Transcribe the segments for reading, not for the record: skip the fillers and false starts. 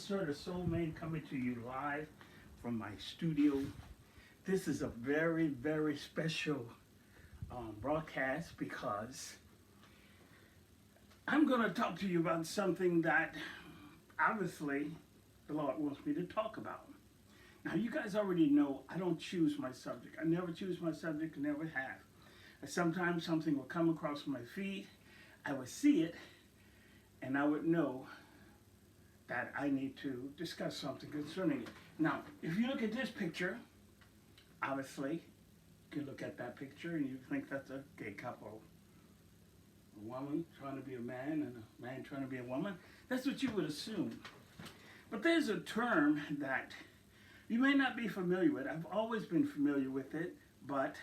Sir, the Soul Man, coming to you live from my studio. This is a very, very special broadcast because I'm going to talk to you about something that obviously the Lord wants me to talk about. Now, you guys already know I don't choose my subject. I never choose my subject, never have. And sometimes something will come across my feed, I would see it, and I would know that I need to discuss something concerning it. Now, if you look at this picture, obviously, you can look at that picture and you think that's a gay couple. A woman trying to be a man and a man trying to be a woman. That's what you would assume. But there's a term that you may not be familiar with. I've always been familiar with it, but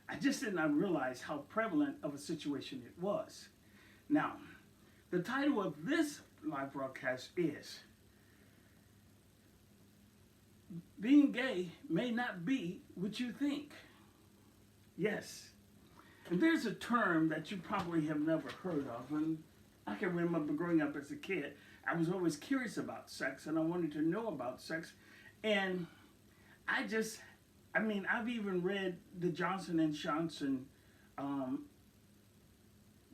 I just did not realize how prevalent of a situation it was. Now, the title of this live broadcast is Being Gay May Not Be What You Think. Yes. And there's a term that you probably have never heard of. And I can remember growing up as a kid, I was always curious about sex and I wanted to know about sex. And I've even read the Johnson & Johnson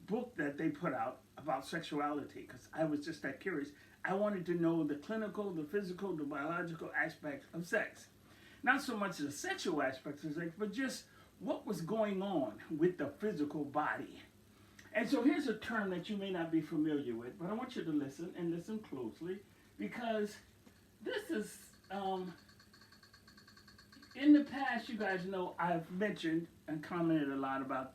book that they put out about sexuality because I was just that curious. I wanted to know the clinical, the physical, the biological aspects of sex. Not so much the sexual aspects of sex, but just what was going on with the physical body. And so here's a term that you may not be familiar with, but I want you to listen and listen closely because this is, in the past, you guys know I've mentioned and commented a lot about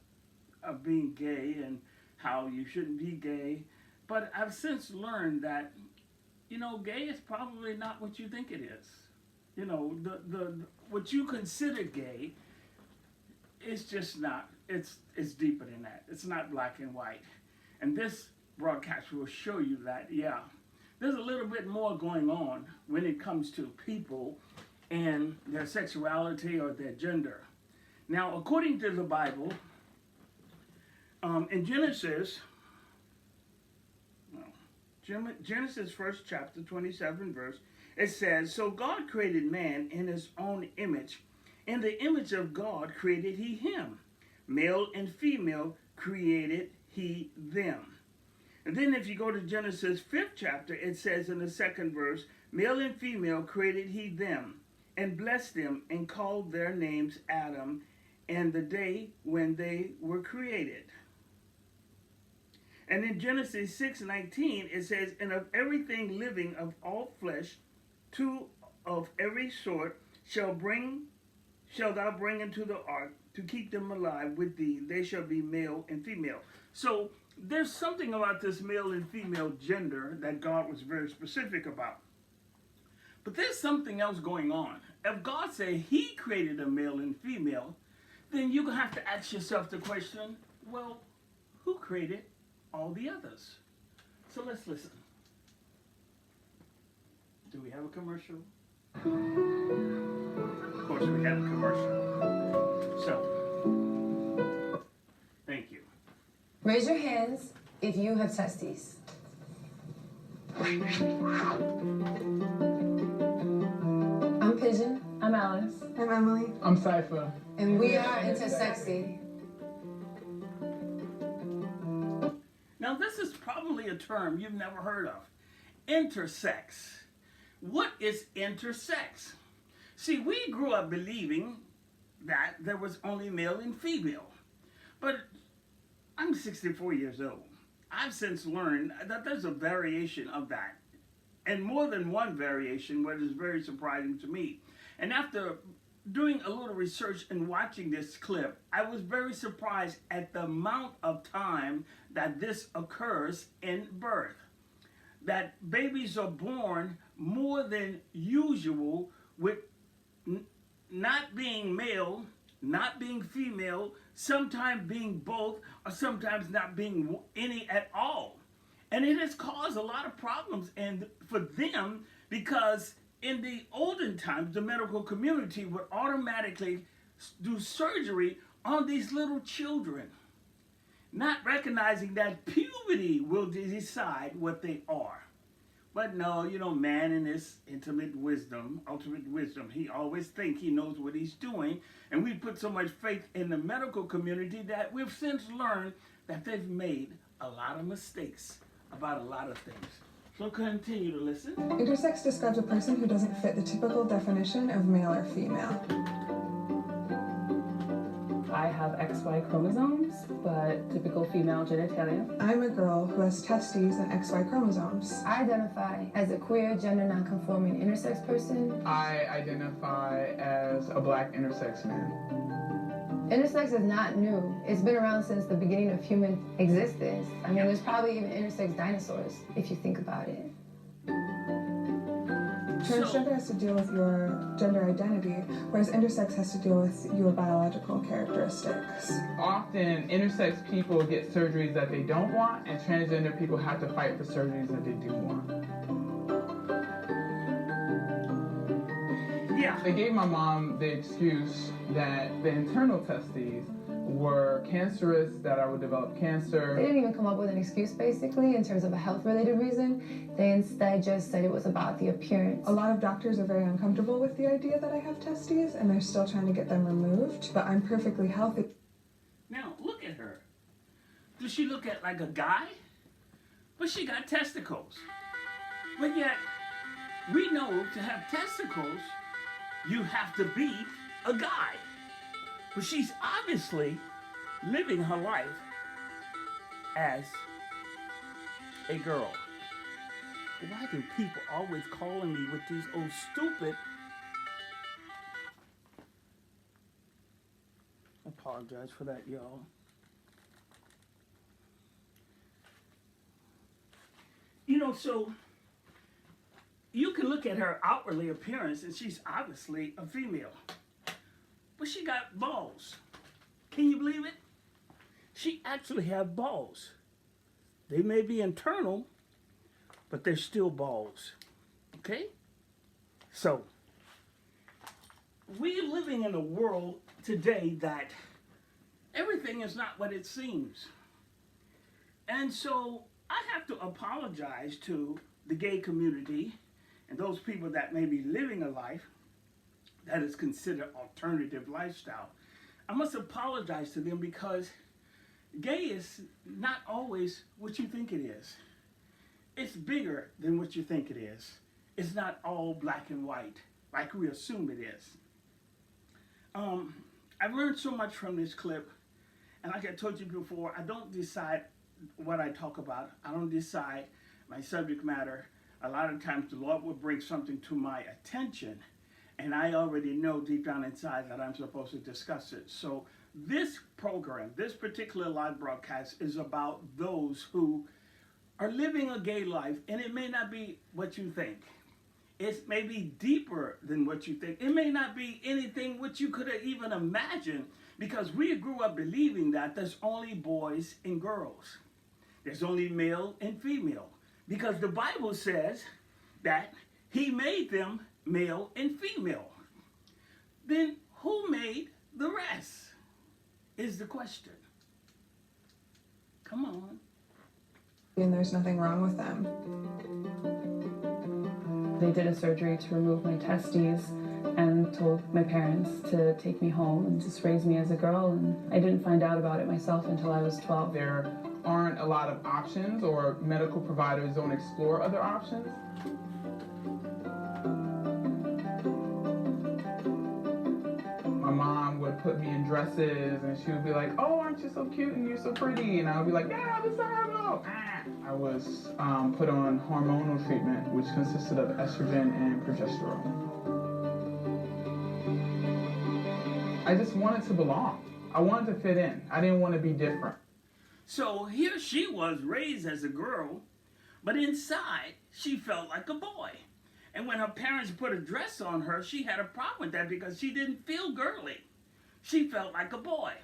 being gay and how you shouldn't be gay. But I've since learned that, gay is probably not what you think it is. The what you consider gay is just not, it's deeper than that. It's not black and white. And this broadcast will show you that, there's a little bit more going on when it comes to people and their sexuality or their gender. Now, according to the Bible, in Genesis 1st chapter, 27 verse, it says, "So God created man in his own image. In the image of God created he him. Male and female created he them." And then if you go to Genesis 5th chapter, it says in the 2nd verse, "Male and female created he them, and blessed them, and called their names Adam, and the day when they were created." And in Genesis 6:19, it says, "And of everything living of all flesh, two of every sort shalt thou bring into the ark to keep them alive with thee. They shall be male and female." So there's something about this male and female gender that God was very specific about. But there's something else going on. If God said he created a male and female, then you're going to have to ask yourself the question, well, who created all the others? So let's listen. Do we have a commercial? Of course we have a commercial. So, thank you. Raise your hands if you have testes. I'm Pigeon. I'm Alice. I'm Emily. I'm Cypher. And we are Intersex. Now, this is probably a term you've never heard of. Intersex. What is intersex? See, we grew up believing that there was only male and female. But I'm 64 years old. I've since learned that there's a variation of that. And more than one variation, what is very surprising to me. And after doing a little research and watching this clip, I was very surprised at the amount of time that this occurs in birth. That babies are born more than usual with not being male, not being female, sometimes being both, or sometimes not being any at all. And it has caused a lot of problems for them because in the olden times, the medical community would automatically do surgery on these little children, not recognizing that puberty will decide what they are. But no, man in his ultimate wisdom, he always think he knows what he's doing. And we put so much faith in the medical community that we've since learned that they've made a lot of mistakes about a lot of things. So continue to listen. Intersex describes a person who doesn't fit the typical definition of male or female. I have XY chromosomes, but typical female genitalia. I'm a girl who has testes and XY chromosomes. I identify as a queer, gender nonconforming intersex person. I identify as a black intersex man. Intersex is not new. It's been around since the beginning of human existence. I mean, there's probably even intersex dinosaurs, if you think about it. Transgender has to deal with your gender identity, whereas intersex has to deal with your biological characteristics. Often, intersex people get surgeries that they don't want, and transgender people have to fight for surgeries that they do want. Yeah. They gave my mom the excuse that the internal testes were cancerous, that I would develop cancer. They didn't even come up with an excuse, basically, in terms of a health-related reason. They instead just said it was about the appearance. A lot of doctors are very uncomfortable with the idea that I have testes, and they're still trying to get them removed, but I'm perfectly healthy. Now, look at her. Does she look at like a guy? But she got testicles. But yet, we know to have testicles, you have to be a guy. But she's obviously living her life as a girl. Why do people always calling me with these old stupid... I apologize for that, y'all. So you can look at her outwardly appearance and she's obviously a female. But she got balls. Can you believe it? She actually have balls. They may be internal, but they're still balls. Okay? So, we're living in a world today that everything is not what it seems. And so, I have to apologize to the gay community and those people that may be living a life that is considered alternative lifestyle. I must apologize to them because gay is not always what you think it is. It's bigger than what you think it is. It's not all black and white like we assume it is. I've learned so much from this clip, and like I told you before, I don't decide what I talk about. I don't decide my subject matter. A lot of times the Lord will bring something to my attention, and I already know deep down inside that I'm supposed to discuss it. So this program, this particular live broadcast is about those who are living a gay life, and it may not be what you think. It may be deeper than what you think. It may not be anything which you could have even imagined, because we grew up believing that there's only boys and girls. There's only male and female, because the Bible says that he made them male and female. Then who made the rest is the question. Come on. And there's nothing wrong with them. They did a surgery to remove my testes and told my parents to take me home and just raise me as a girl, and I didn't find out about it myself until I was 12. There aren't a lot of options, or medical providers don't explore other options. My mom would put me in dresses and she would be like, "Oh, aren't you so cute and you're so pretty?" And I would be like, "Yeah, this is horrible." I was put on hormonal treatment, which consisted of estrogen and progesterone. I just wanted to belong. I wanted to fit in. I didn't want to be different. So here she was raised as a girl, but inside she felt like a boy. And when her parents put a dress on her, she had a problem with that because she didn't feel girly. She felt like a boy,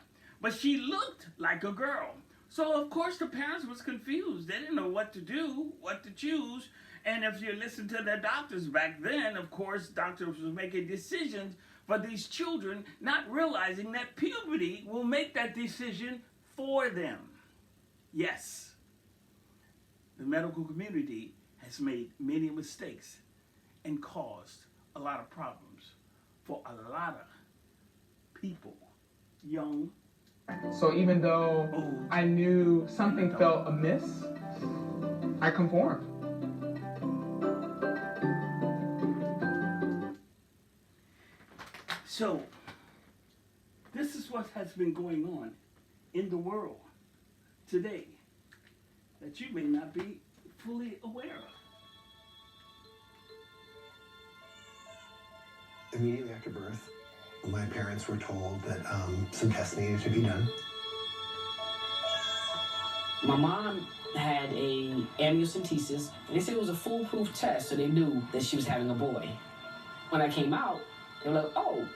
but she looked like a girl. So of course the parents was confused. They didn't know what to do, what to choose. And if you listen to the doctors back then, of course, doctors was making decisions for these children, not realizing that puberty will make that decision for them. Yes, the medical community has has made many mistakes and caused a lot of problems for a lot of people, young. So even though Old. I knew something felt amiss, I conformed. So, this is what has been going on in the world today that you may not be fully aware of. Immediately after birth, my parents were told that some tests needed to be done. My mom had a amniocentesis, and they said it was a foolproof test, so they knew that she was having a boy. When I came out, they were like, "Oh,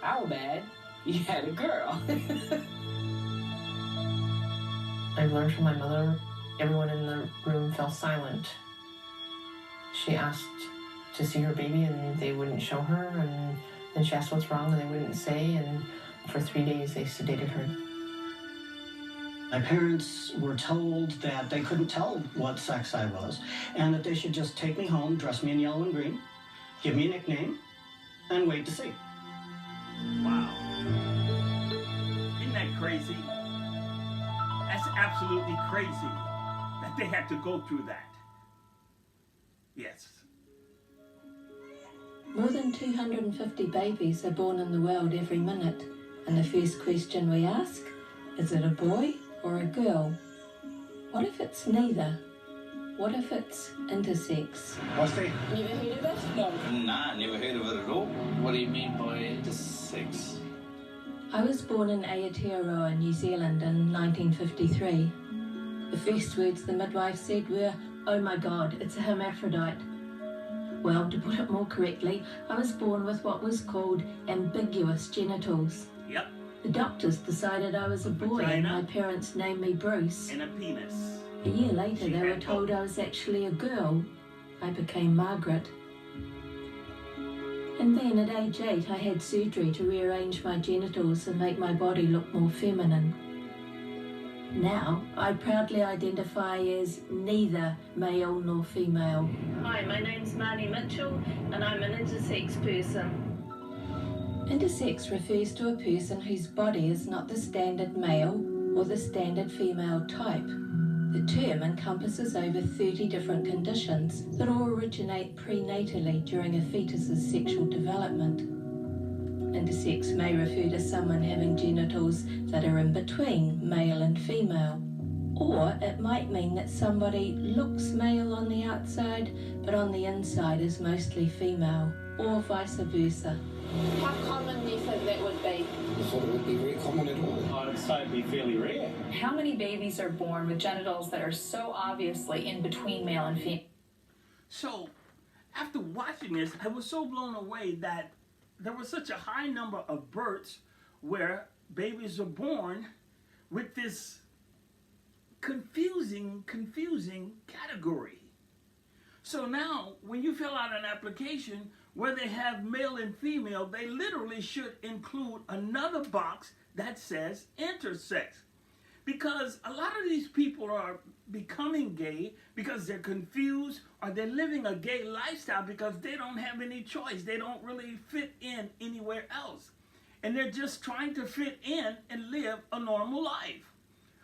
our bad, you had a girl." I learned from my mother. Everyone in the room fell silent. She asked to see her baby, and they wouldn't show her, and then she asked what's wrong, and they wouldn't say, and for 3 days they sedated her. My parents were told that they couldn't tell what sex I was, and that they should just take me home, dress me in yellow and green, give me a nickname, and wait to see. Wow. Isn't that crazy? That's absolutely crazy that they had to go through that. Yes. More than 250 babies are born in the world every minute, and the first question we ask, is it a boy or a girl? What if it's neither? What if it's intersex? What's the... Never heard of it? No. Nah, never heard of it at all. What do you mean by intersex? I was born in Aotearoa, New Zealand in 1953. The first words the midwife said were, "Oh my God, it's a hermaphrodite." Well, to put it more correctly, I was born with what was called ambiguous genitals. Yep. The doctors decided I was a boy, and my parents named me Bruce. And a penis. A year later, they were told I was actually a girl. I became Margaret. And then at age 8, I had surgery to rearrange my genitals and make my body look more feminine. Now, I proudly identify as neither male nor female. Hi, my name's Marnie Mitchell, and I'm an intersex person. Intersex refers to a person whose body is not the standard male or the standard female type. The term encompasses over 30 different conditions that all originate prenatally during a fetus's sexual development. Intersex may refer to someone having genitals that are in between male and female. Or it might mean that somebody looks male on the outside, but on the inside is mostly female, or vice versa. How common do you think that would be? I thought it would be very common at all. I'd say it'd be fairly rare. How many babies are born with genitals that are so obviously in between male and female? So, after watching this, I was so blown away that there was such a high number of births where babies are born with this confusing category. So now, when you fill out an application where they have male and female, they literally should include another box that says intersex. Because a lot of these people are becoming gay because they're confused, or they're living a gay lifestyle because they don't have any choice. They don't really fit in anywhere else. And they're just trying to fit in and live a normal life.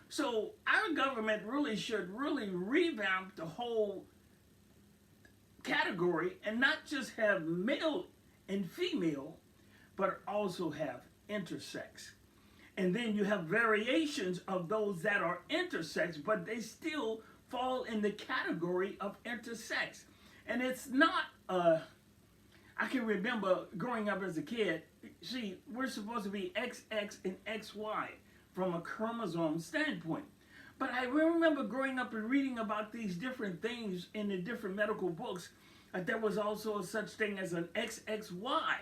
So our government really should revamp the whole category and not just have male and female, but also have intersex. And then you have variations of those that are intersex, but they still fall in the category of intersex. And it's not, I can remember growing up as a kid, see, we're supposed to be XX and XY from a chromosome standpoint. But I remember growing up and reading about these different things in the different medical books, that there was also such thing as an XXY.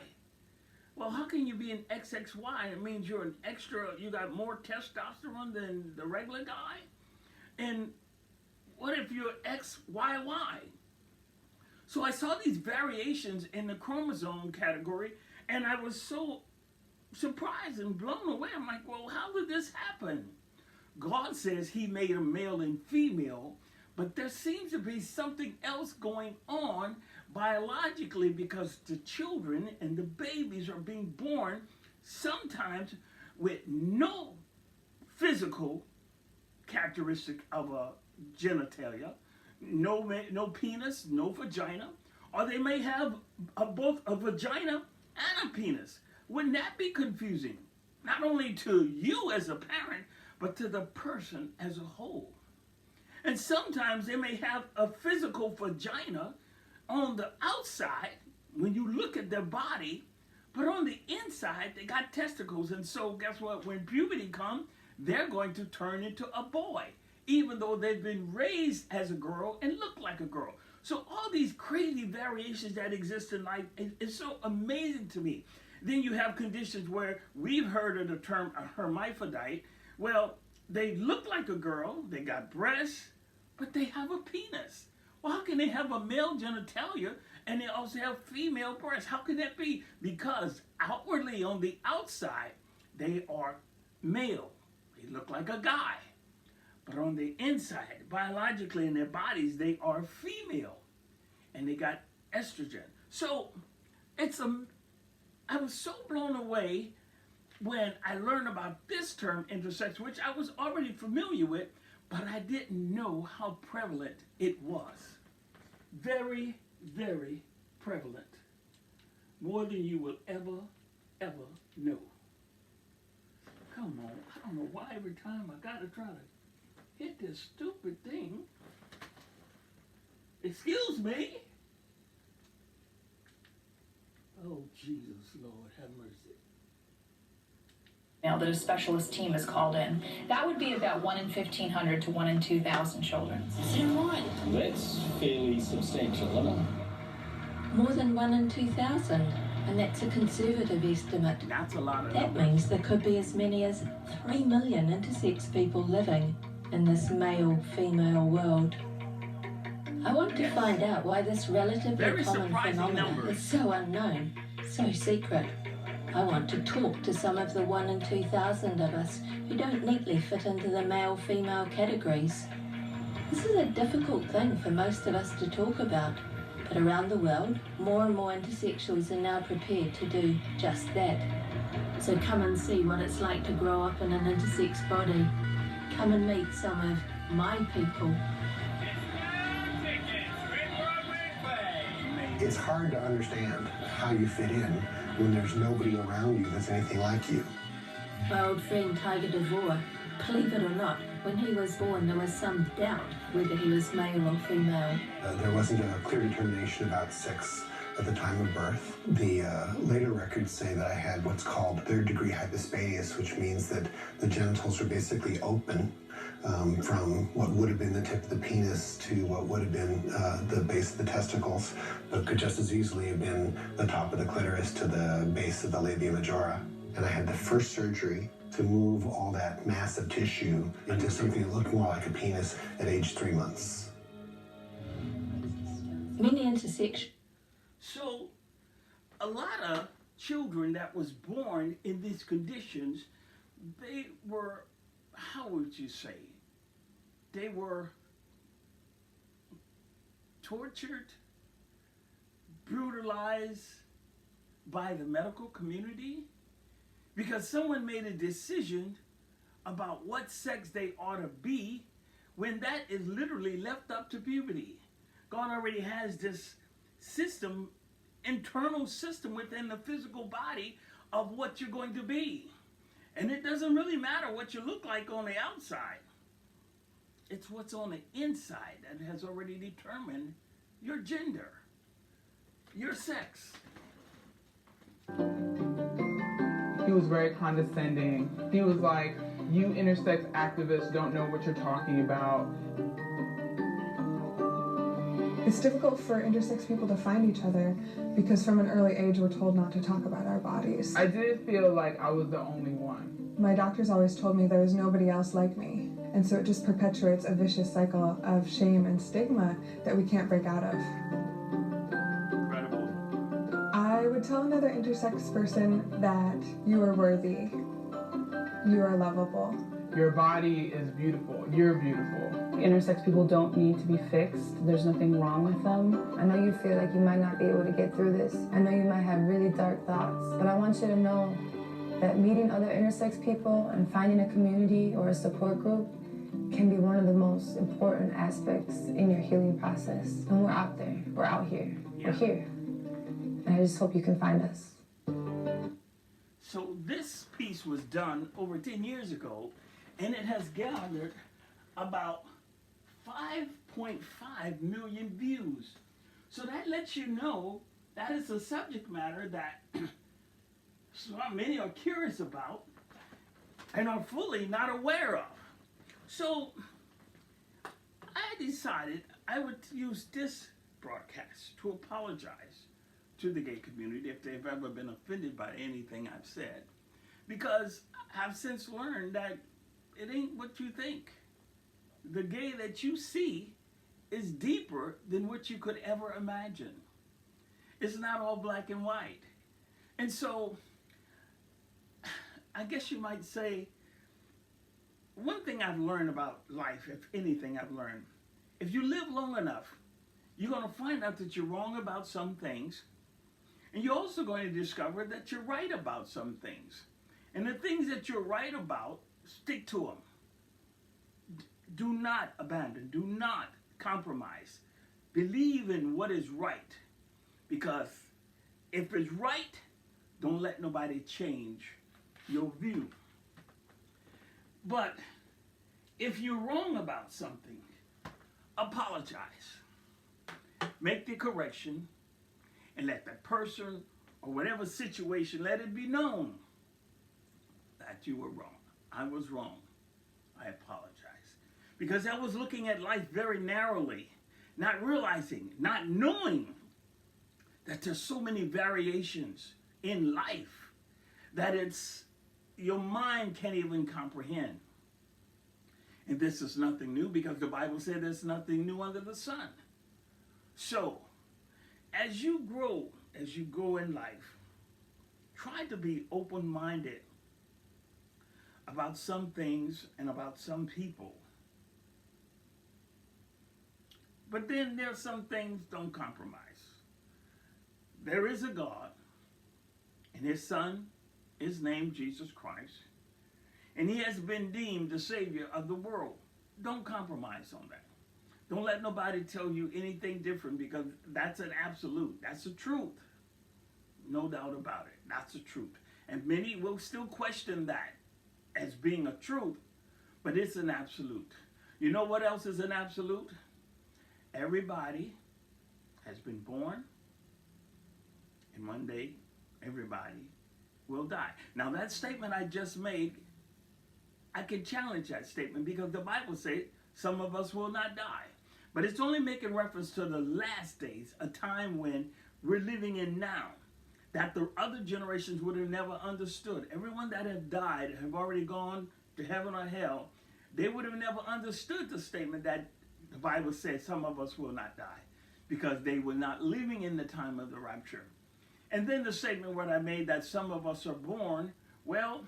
Well, how can you be an XXY? It means you're an extra, you got more testosterone than the regular guy? And what if you're XYY? So I saw these variations in the chromosome category, and I was so surprised and blown away. I'm like, well, how did this happen? God says he made a male and female, But there seems to be something else going on biologically, because the children and the babies are being born sometimes with no physical characteristic of a genitalia, no penis, no vagina, or they may have both a vagina and a penis. Wouldn't that be confusing? Not only to you as a parent, but to the person as a whole. And sometimes they may have a physical vagina on the outside when you look at their body, but on the inside they got testicles. And so guess what? When puberty comes, they're going to turn into a boy, even though they've been raised as a girl and look like a girl. So all these crazy variations that exist in life is so amazing to me. Then you have conditions where we've heard of the term a hermaphrodite. Well, they look like a girl, they got breasts, but they have a penis. Well, how can they have a male genitalia and they also have female breasts? How can that be? Because outwardly on the outside, they are male. They look like a guy. But on the inside, biologically in their bodies, they are female. And they got estrogen. So I was so blown away when I learned about this term, intersex, which I was already familiar with, but I didn't know how prevalent it was. Very, very prevalent. More than you will ever know. Come on, I don't know why every time I gotta try to hit this stupid thing. Excuse me. Oh, Jesus, Lord, have mercy. Now that a specialist team is called in, that would be about 1 in 1,500 to 1 in 2,000 children. Is that right? That's fairly substantial, isn't it? More than 1 in 2,000, and that's a conservative estimate. That's a lot of That numbers. means there could be as many as 3 million intersex people living in this male-female world. I want to find out why this relatively Very common surprising phenomenon numbers. is so unknown, so secret. I want to talk to some of the 1 in 2,000 of us who don't neatly fit into the male-female categories. This is a difficult thing for most of us to talk about, but around the world, more and more intersexuals are now prepared to do just that. So come and see what it's like to grow up in an intersex body. Come and meet some of my people. It's hard to understand how you fit in when there's nobody around you that's anything like you. My old friend Tiger DeVore, believe it or not, when he was born there was some doubt whether he was male or female. There wasn't a clear determination about sex at the time of birth. The later records say that I had what's called third-degree hypospadias, which means that the genitals are basically open from what would have been the tip of the penis to what would have been the base of the testicles, but could just as easily have been the top of the clitoris to the base of the labia majora. And I had the first surgery to move all that massive tissue into something that looked more like a penis at age 3 months. Many intersections. So, a lot of children that was born in these conditions, they were, how would you say, they were tortured, brutalized by the medical community because someone made a decision about what sex they ought to be when that is literally left up to puberty. God already has this system, internal system within the physical body of what you're going to be. And it doesn't really matter what you look like on the outside. It's what's on the inside that has already determined your gender, your sex. He was very condescending. He was like, you intersex activists don't know what you're talking about. It's difficult for intersex people to find each other because from an early age we're told not to talk about our bodies. I did feel like I was the only one. My doctors always told me there was nobody else like me, and so it just perpetuates a vicious cycle of shame and stigma that we can't break out of. Incredible. I would tell another intersex person that you are worthy, you are lovable. Your body is beautiful. You're beautiful. Intersex people don't need to be fixed. There's nothing wrong with them. I know you feel like you might not be able to get through this. I know you might have really dark thoughts, but I want you to know that meeting other intersex people and finding a community or a support group can be one of the most important aspects in your healing process. And we're out there. We're out here. Yeah. We're here. And I just hope you can find us. So this piece was done over 10 years ago, and it has gathered about 5.5 million views. So that lets you know that is a subject matter that so many are curious about and are fully not aware of. So I decided I would use this broadcast to apologize to the gay community if they've ever been offended by anything I've said, because I've since learned that it ain't what you think. The gay that you see is deeper than what you could ever imagine. It's not all black and white. And so I guess you might say, one thing I've learned about life, if anything I've learned, if you live long enough, you're going to find out that you're wrong about some things, and you're also going to discover that you're right about some things. And the things that you're right about, stick to them. Do not abandon. Do not compromise. Believe in what is right. Because if it's right, don't let nobody change your view. But if you're wrong about something, apologize. Make the correction and let that person or whatever situation, let it be known that you were wrong. I was wrong. I apologize. Because I was looking at life very narrowly, not realizing, not knowing that there's so many variations in life that your mind can't even comprehend. And this is nothing new, because the Bible said there's nothing new under the sun. So, as you go in life, try to be open-minded about some things and about some people. But then there's some things, don't compromise. There is a God, and his son is named Jesus Christ, and he has been deemed the Savior of the world. Don't compromise on that. Don't let nobody tell you anything different, because that's an absolute. That's the truth. No doubt about it. That's the truth. And many will still question that as being a truth, but it's an absolute. You know what else is an absolute? Everybody has been born, and one day everybody will die. Now that statement I just made, I can challenge that statement, because the Bible says some of us will not die. But it's only making reference to the last days, a time when we're living in now, that the other generations would have never understood. Everyone that have died, have already gone to heaven or hell, they would have never understood the statement that the Bible says some of us will not die, because they were not living in the time of the rapture. And then the statement what I made, that some of us are born, well,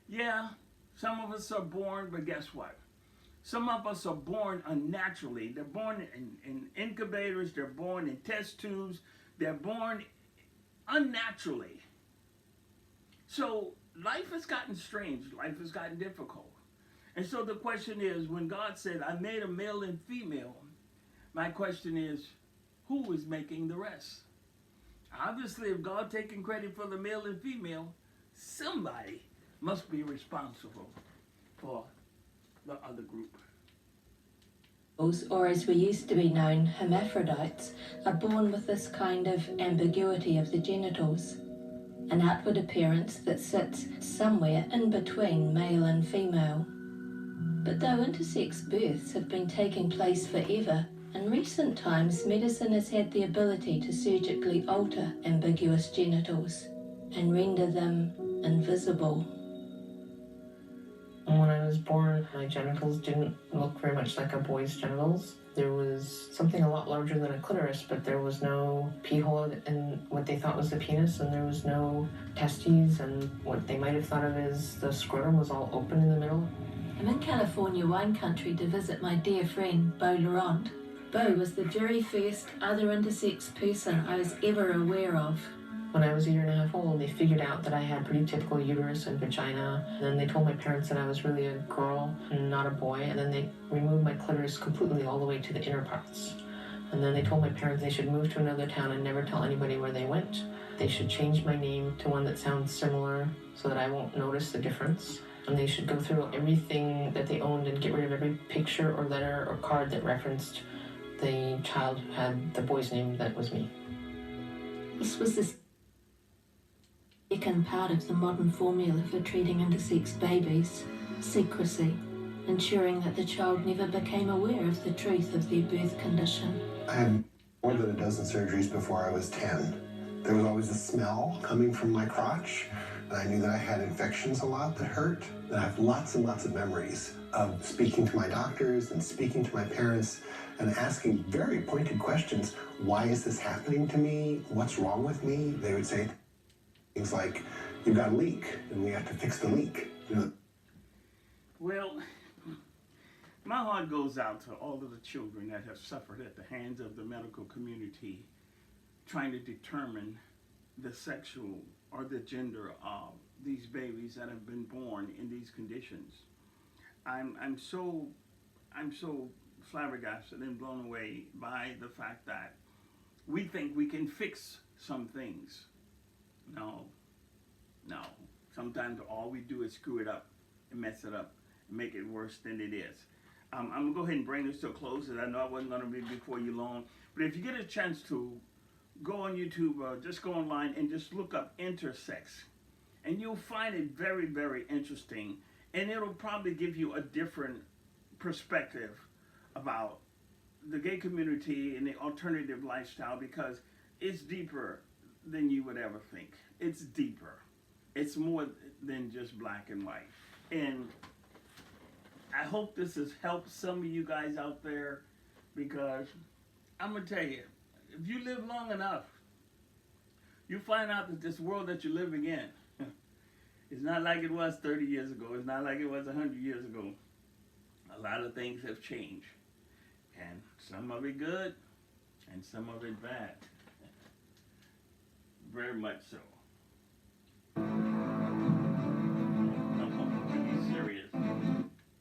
yeah, some of us are born, but guess what? Some of us are born unnaturally. They're born in incubators, they're born in test tubes, they're born unnaturally. So life has gotten strange, life has gotten difficult. And so the question is, when God said, I made a male and female, my question is, who is making the rest? Obviously, if God taking credit for the male and female, somebody must be responsible for the other group. Or as we used to be known, hermaphrodites, are born with this kind of ambiguity of the genitals, an outward appearance that sits somewhere in between male and female. But though intersex births have been taking place forever, in recent times medicine has had the ability to surgically alter ambiguous genitals and render them invisible. When I was born, my genitals didn't look very much like a boy's genitals. There was something a lot larger than a clitoris, but there was no pee hole in what they thought was the penis, and there was no testes, and what they might have thought of as the scrotum was all open in the middle. I'm in California wine country to visit my dear friend, Beau Laurent. Beau was the very first other intersex person I was ever aware of. When I was a year and a half old, they figured out that I had pretty typical uterus and vagina. And then they told my parents that I was really a girl and not a boy. And then they removed my clitoris completely all the way to the inner parts. And then they told my parents they should move to another town and never tell anybody where they went. They should change my name to one that sounds similar so that I won't notice the difference. And they should go through everything that they owned and get rid of every picture or letter or card that referenced the child who had the boy's name that was me. This was the second part of the modern formula for treating intersex babies: secrecy, ensuring that the child never became aware of the truth of their birth condition. I had more than a dozen surgeries before I was 10. There was always a smell coming from my crotch, and I knew that I had infections a lot that hurt. And I have lots and lots of memories of speaking to my doctors and speaking to my parents and asking very pointed questions. Why is this happening to me? What's wrong with me? They would say things like, you've got a leak, and we have to fix the leak. You know? Well, my heart goes out to all of the children that have suffered at the hands of the medical community trying to determine the sexual or the gender of these babies that have been born in these conditions. I'm so flabbergasted and blown away by the fact that we think we can fix some things. No. Sometimes all we do is screw it up and mess it up and make it worse than it is. I'm gonna go ahead and bring this to a close, and I know I wasn't gonna be before you long, but if you get a chance to go on YouTube, just go online and just look up Intersex, and you'll find it very, very interesting, and it'll probably give you a different perspective about the gay community and the alternative lifestyle, because it's deeper than you would ever think. It's deeper. It's more than just black and white. And I hope this has helped some of you guys out there, because I'm going to tell you, if you live long enough, you find out that this world that you're living in is not like it was 30 years ago. It's not like it was 100 years ago. A lot of things have changed. And some of it good, and some of it bad. Very much so. I'm going to be serious.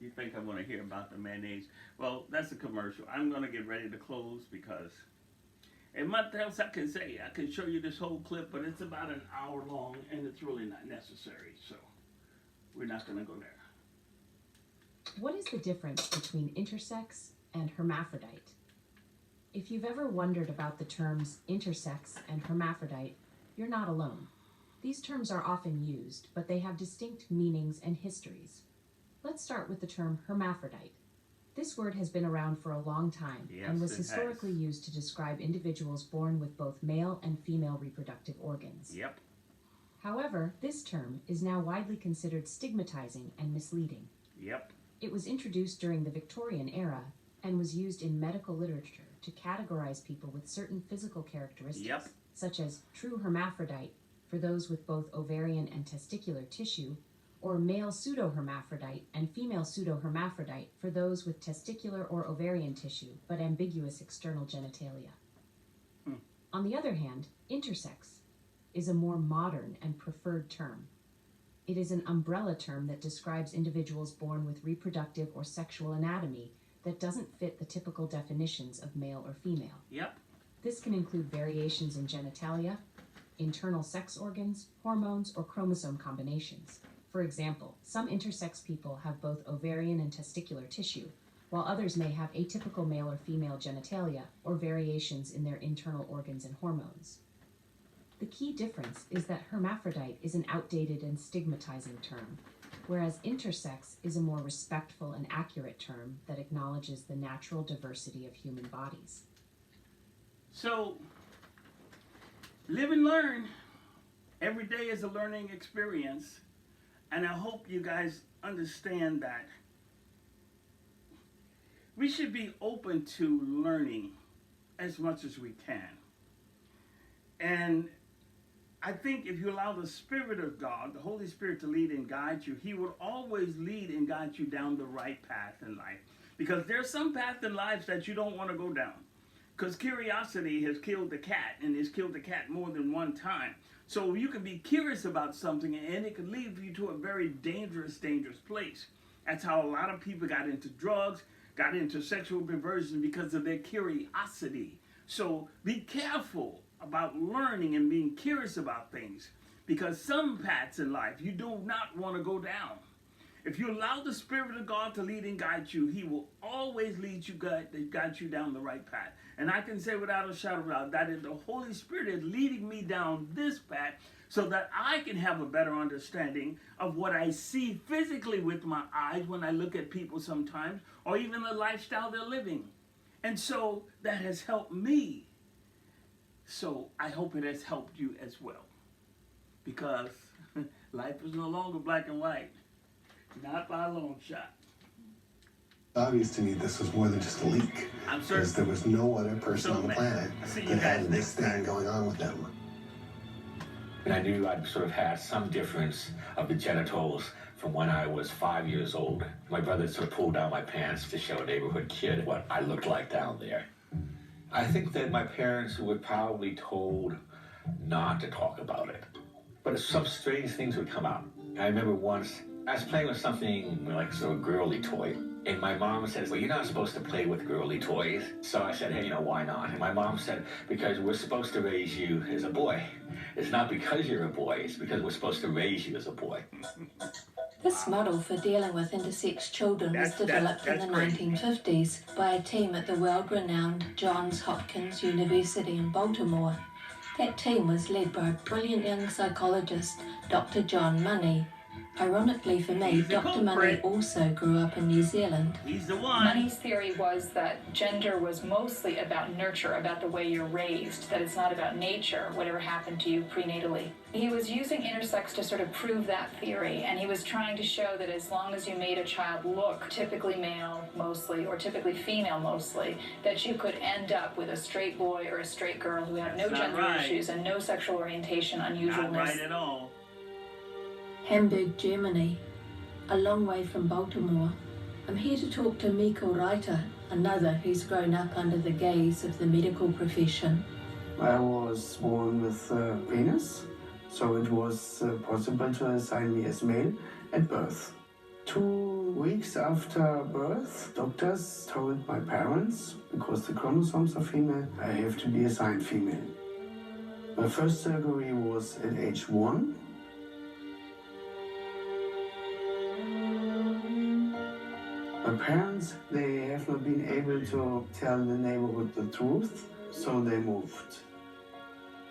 You think I'm going to hear about the mayonnaise? Well, that's a commercial. I'm going to get ready to close, because and what else I can say? I can show you this whole clip, but it's about an hour long, and it's really not necessary. So we're not going to go there. What is the difference between intersex and hermaphrodite? If you've ever wondered about the terms intersex and hermaphrodite, you're not alone. These terms are often used, but they have distinct meanings and histories. Let's start with the term hermaphrodite. This word has been around for a long time and was historically used to describe individuals born with both male and female reproductive organs. Yep. However, this term is now widely considered stigmatizing and misleading. Yep. It was introduced during the Victorian era and was used in medical literature to categorize people with certain physical characteristics, such as true hermaphrodite for those with both ovarian and testicular tissue, or male pseudohermaphrodite and female pseudohermaphrodite for those with testicular or ovarian tissue but ambiguous external genitalia. On the other hand, intersex is a more modern and preferred term. It is an umbrella term that describes individuals born with reproductive or sexual anatomy that doesn't fit the typical definitions of male or female. Yep. This can include variations in genitalia, internal sex organs, hormones, or chromosome combinations. For example, some intersex people have both ovarian and testicular tissue, while others may have atypical male or female genitalia or variations in their internal organs and hormones. The key difference is that hermaphrodite is an outdated and stigmatizing term, whereas intersex is a more respectful and accurate term that acknowledges the natural diversity of human bodies. So, live and learn. Every day is a learning experience. And I hope you guys understand that we should be open to learning as much as we can. And I think if you allow the Spirit of God, the Holy Spirit, to lead and guide you, He will always lead and guide you down the right path in life. Because there's some path in life that you don't want to go down. Because curiosity has killed the cat, and it's killed the cat more than one time. So you can be curious about something, and it can lead you to a very dangerous, dangerous place. That's how a lot of people got into drugs, got into sexual perversion because of their curiosity. So be careful about learning and being curious about things, because some paths in life you do not want to go down. If you allow the Spirit of God to lead and guide you, He will always lead you, guide you down the right path. And I can say without a shadow of a doubt that is the Holy Spirit is leading me down this path so that I can have a better understanding of what I see physically with my eyes when I look at people sometimes, or even the lifestyle they're living. And so that has helped me. So I hope it has helped you as well. Because life is no longer black and white. Not by a long shot. Obvious to me this was more than just a leak. I'm certain. Because there was no other person on the planet that had this thing going on with them. And I knew I'd sort of had some difference of the genitals from when I was 5 years old. My brother sort of pulled down my pants to show a neighborhood kid what I looked like down there. I think that my parents were probably told not to talk about it. But some strange things would come out. I remember once I was playing with something like sort of girly toy. And my mom said, well, you're not supposed to play with girly toys. So I said, hey, why not? And my mom said, because we're supposed to raise you as a boy. It's not because you're a boy, it's because we're supposed to raise you as a boy. This model for dealing with intersex children was developed in the 1950s by a team at the world-renowned Johns Hopkins University in Baltimore. That team was led by a brilliant young psychologist, Dr. John Money. Ironically for me, Dr. Money also grew up in New Zealand. He's the one. Money's theory was that gender was mostly about nurture, about the way you're raised, that it's not about nature, whatever happened to you prenatally. He was using intersex to sort of prove that theory, and he was trying to show that as long as you made a child look typically male mostly, or typically female mostly, that you could end up with a straight boy or a straight girl who had no gender issues and no sexual orientation unusualness. Not right at all. Hamburg, Germany, a long way from Baltimore. I'm here to talk to Mikko Reiter, another who's grown up under the gaze of the medical profession. I was born with a penis, so it was possible to assign me as male at birth. 2 weeks after birth, doctors told my parents, because the chromosomes are female, I have to be assigned female. My first surgery was at age 1. My parents, they have not been able to tell the neighborhood the truth, so they moved.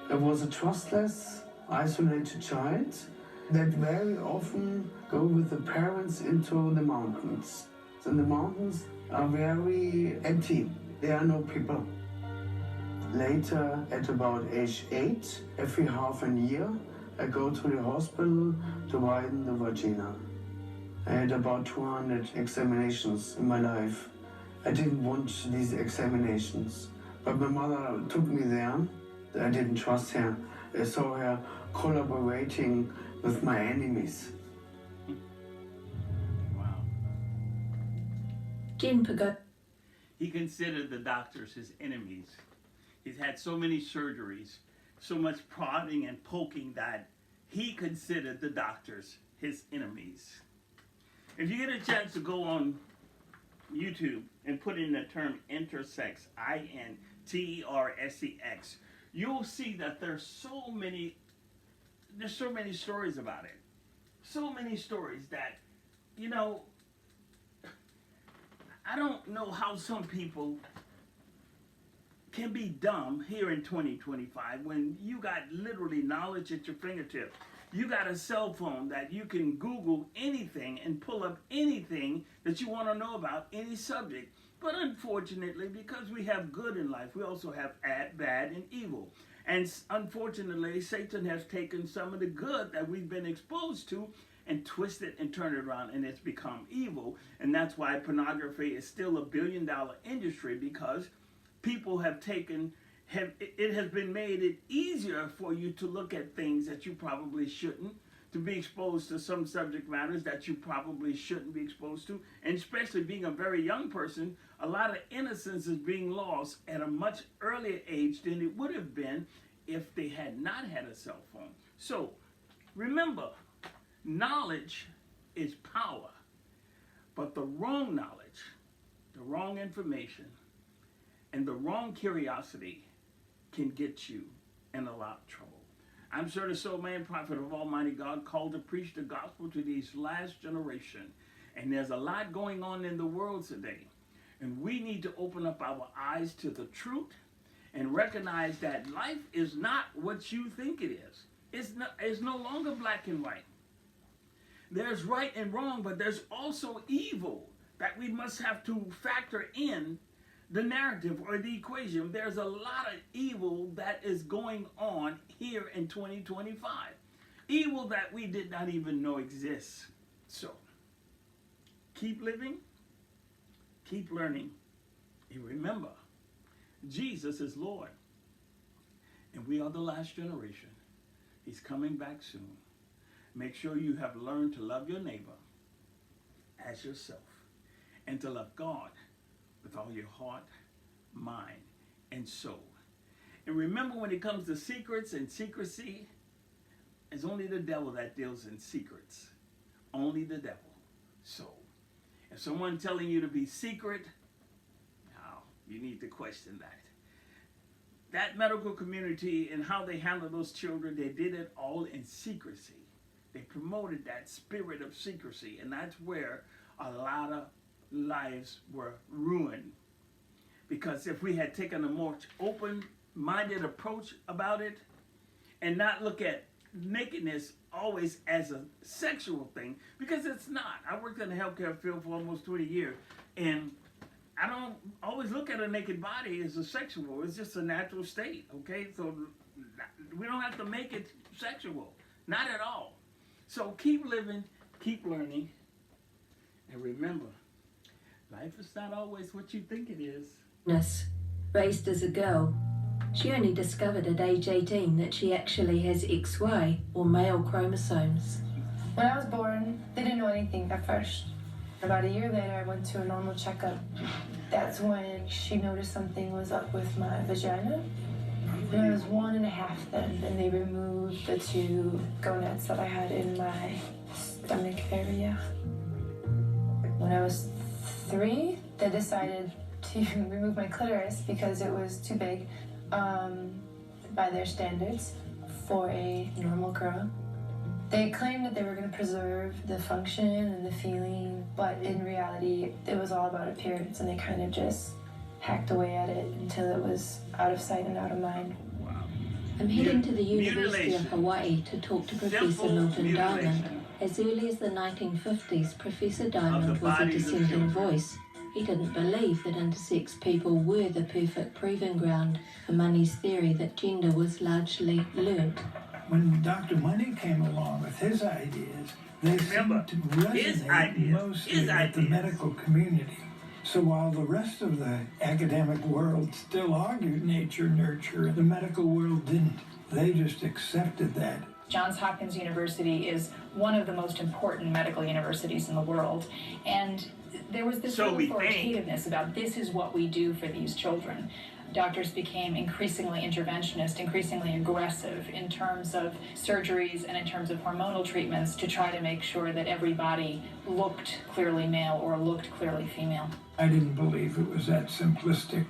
I was a trustless, isolated child that very often go with the parents into the mountains. And the mountains are very empty. There are no people. Later, at about age 8, every half a year, I go to the hospital to widen the vagina. I had about 200 examinations in my life. I didn't want these examinations, but my mother took me there. I didn't trust her. I saw her collaborating with my enemies. Wow. Jen Pagot. He considered the doctors his enemies. He's had so many surgeries, so much prodding and poking that he considered the doctors his enemies. If you get a chance to go on YouTube and put in the term intersex, INTERSEX, you'll see that there's so many stories about it. So many stories that, I don't know how some people can be dumb here in 2025 when you got literally knowledge at your fingertips. You got a cell phone that you can Google anything and pull up anything that you want to know about any subject. But unfortunately, because we have good in life, we also have bad and evil. And unfortunately, Satan has taken some of the good that we've been exposed to and twisted and turned it around, and it's become evil. And that's why pornography is still a $1 billion industry, because people have taken it has been made it easier for you to look at things that you probably shouldn't, to be exposed to some subject matters that you probably shouldn't be exposed to, and especially being a very young person, a lot of innocence is being lost at a much earlier age than it would have been if they had not had a cell phone. So remember, knowledge is power, but the wrong knowledge, the wrong information, and the wrong curiosity can get you in a lot of trouble. I'm Sir the Soul Man, prophet of Almighty God, called to preach the gospel to this last generation. And there's a lot going on in the world today. And we need to open up our eyes to the truth and recognize that life is not what you think it is. It's no longer black and white. There's right and wrong, but there's also evil that we must have to factor in the narrative or the equation. There's a lot of evil that is going on here in 2025. Evil that we did not even know exists. So, keep living, keep learning, and remember, Jesus is Lord. And we are the last generation. He's coming back soon. Make sure you have learned to love your neighbor as yourself and to love God with all your heart, mind, and soul. And remember, when it comes to secrets and secrecy, it's only the devil that deals in secrets. Only the devil. So, if someone telling you to be secret, now you need to question that. That medical community and how they handle those children, they did it all in secrecy. They promoted that spirit of secrecy, and that's where a lot of lives were ruined. Because if we had taken a more open-minded approach about it and not look at nakedness always as a sexual thing, because it's not. I worked in the healthcare field for almost 20 years, and I don't always look at a naked body as a sexual. It's just a natural state, okay? So we don't have to make it sexual. Not at all. So keep living, keep learning, and remember, life is not always what you think it is. Raised as a girl, she only discovered at age 18 that she actually has XY, or male chromosomes. When I was born, they didn't know anything at first. About a year later, I went to a normal checkup. That's when she noticed something was up with my vagina. And I was 1.5 then, and they removed the 2 gonads that I had in my stomach area. When I was 3, they decided to remove my clitoris because it was too big by their standards for a normal girl. They claimed that they were going to preserve the function and the feeling, but in reality, it was all about appearance, and they kind of just hacked away at it until it was out of sight and out of mind. Wow. I'm heading to the University of Hawaii to talk to Professor Milton Diamond. As early as the 1950s, Professor Diamond was a dissenting voice. He didn't believe that intersex people were the perfect proving ground for Money's theory that gender was largely learnt. When Dr. Money came along with his ideas, they seemed to resonate mostly with the medical community. So while the rest of the academic world still argued nature, nurture, the medical world didn't. They just accepted that. Johns Hopkins University is one of the most important medical universities in the world, and there was this authoritativeness about this is what we do for these children. Doctors became increasingly interventionist, increasingly aggressive in terms of surgeries and in terms of hormonal treatments to try to make sure that every body looked clearly male or looked clearly female. I didn't believe it was that simplistic.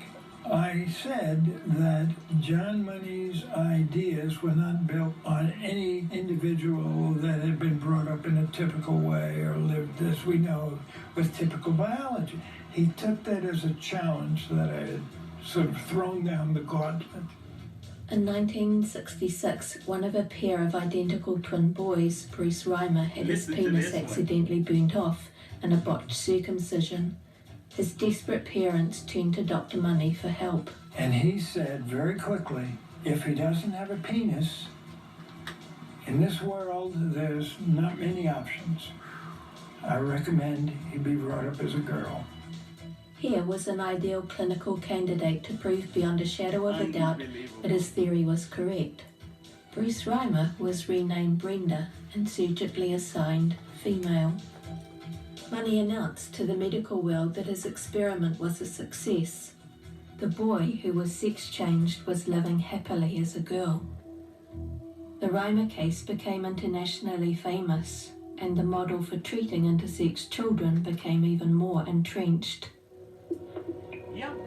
I said that John Money's ideas were not built on any individual that had been brought up in a typical way or lived, as we know, with typical biology. He took that as a challenge that I had sort of thrown down the gauntlet. In 1966, one of a pair of identical twin boys, Bruce Reimer, had his penis accidentally burnt off in a botched circumcision. His desperate parents turned to Dr. Money for help. And he said very quickly, if he doesn't have a penis, in this world there's not many options. I recommend he be brought up as a girl. Here was an ideal clinical candidate to prove beyond a shadow of a doubt that his theory was correct. Bruce Reimer was renamed Brenda and surgically assigned female. Money announced to the medical world that his experiment was a success. The boy who was sex-changed was living happily as a girl. The Reimer case became internationally famous, and the model for treating intersex children became even more entrenched. Yep.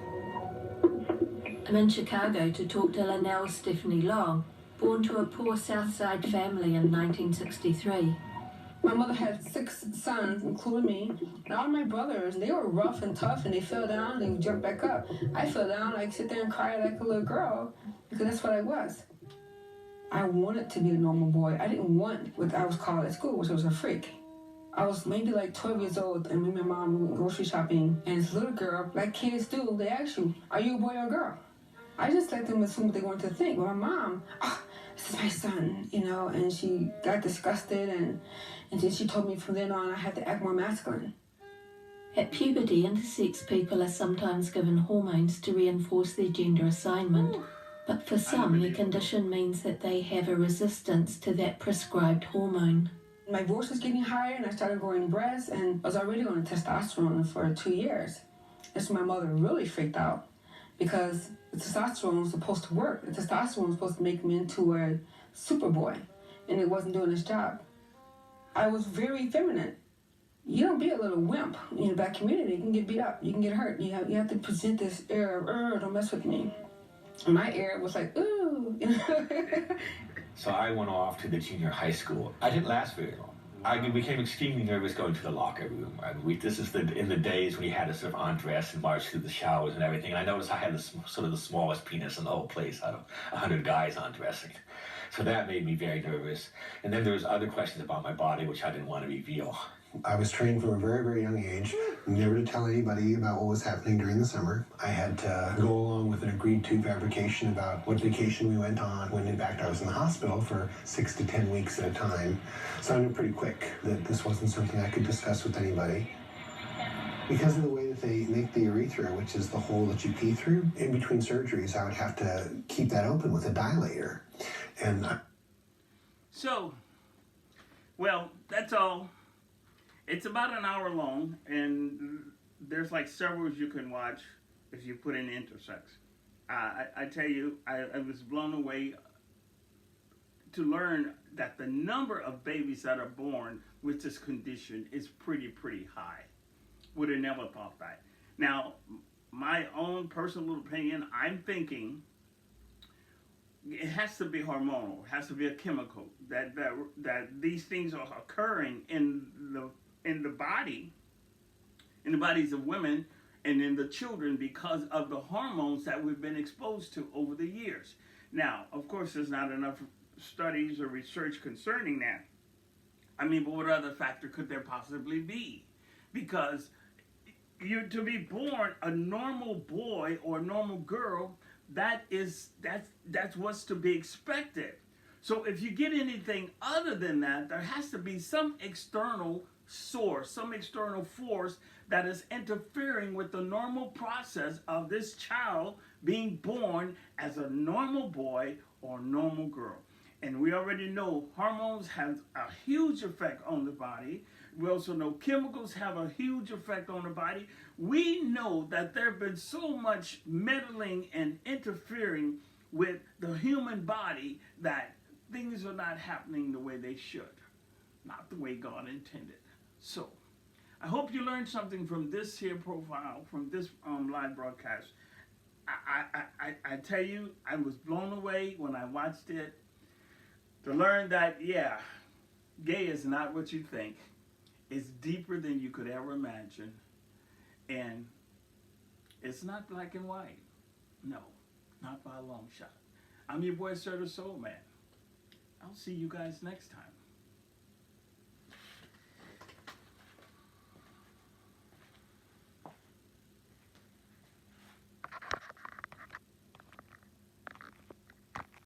I'm in Chicago to talk to Linnell Stephanie Long, born to a poor South Side family in 1963. My mother had 6 sons, including me, and all my brothers, they were rough and tough, and they fell down, they would jump back up. I fell down, I'd sit there and cry like a little girl, because that's what I was. I wanted to be a normal boy. I didn't want what I was called at school, which was a freak. I was maybe like 12 years old, and me and my mom went grocery shopping, and this little girl, like kids do, they ask you, are you a boy or a girl? I just let them assume what they wanted to think. But my mom, this is my son, you know, and she got disgusted, and then she told me from then on I had to act more masculine. At puberty, intersex people are sometimes given hormones to reinforce their gender assignment. But for some, their condition means that they have a resistance to that prescribed hormone. My voice was getting higher, and I started growing breasts, and I was already on testosterone for 2 years. That's when my mother really freaked out, because the testosterone was supposed to work. The testosterone was supposed to make me into a superboy, and it wasn't doing its job. I was very feminine. You don't be a little wimp in the black community. You can get beat up, you can get hurt. You have to present this air of, don't mess with me. My air was like, ooh. So I went off to the junior high school. I didn't last very long. I became extremely nervous going to the locker room. This is in the days when you had to sort of undress and march through the showers and everything. And I noticed I had the smallest penis in the whole place out of 100 guys undressing. So that made me very nervous. And then there was other questions about my body which I didn't want to reveal. I was trained from a very, very young age never to tell anybody about what was happening during the summer. I had to go along with an agreed-to fabrication about what vacation we went on, when in fact I was in the hospital for 6 to 10 weeks at a time. So I knew pretty quick that this wasn't something I could discuss with anybody. Because of the way that they make the urethra, which is the hole that you pee through, in between surgeries I would have to keep that open with a dilator. And so, well, that's all. It's about an hour long, and there's like several you can watch if you put in Intersex. I tell you, I was blown away to learn that the number of babies that are born with this condition is pretty high. Would have never thought that. Now, my own personal opinion, I'm thinking it has to be hormonal, it has to be a chemical, that these things are occurring in the body, in the bodies of women and in the children because of the hormones that we've been exposed to over the years. Now, of course, there's not enough studies or research concerning that. I mean, but what other factor could there possibly be? Because to be born a normal boy or a normal girl, that's what's to be expected. So if you get anything other than that, there has to be some external source, some external force that is interfering with the normal process of this child being born as a normal boy or normal girl. And we already know hormones have a huge effect on the body. We also know chemicals have a huge effect on the body. We know that there have been so much meddling and interfering with the human body that things are not happening the way they should, not the way God intended. So, I hope you learned something from this here profile, from this live broadcast. I tell you, I was blown away when I watched it to learn that, yeah, gay is not what you think. It's deeper than you could ever imagine. And it's not black and white. No, not by a long shot. I'm your boy, Sir the Soul Man. I'll see you guys next time.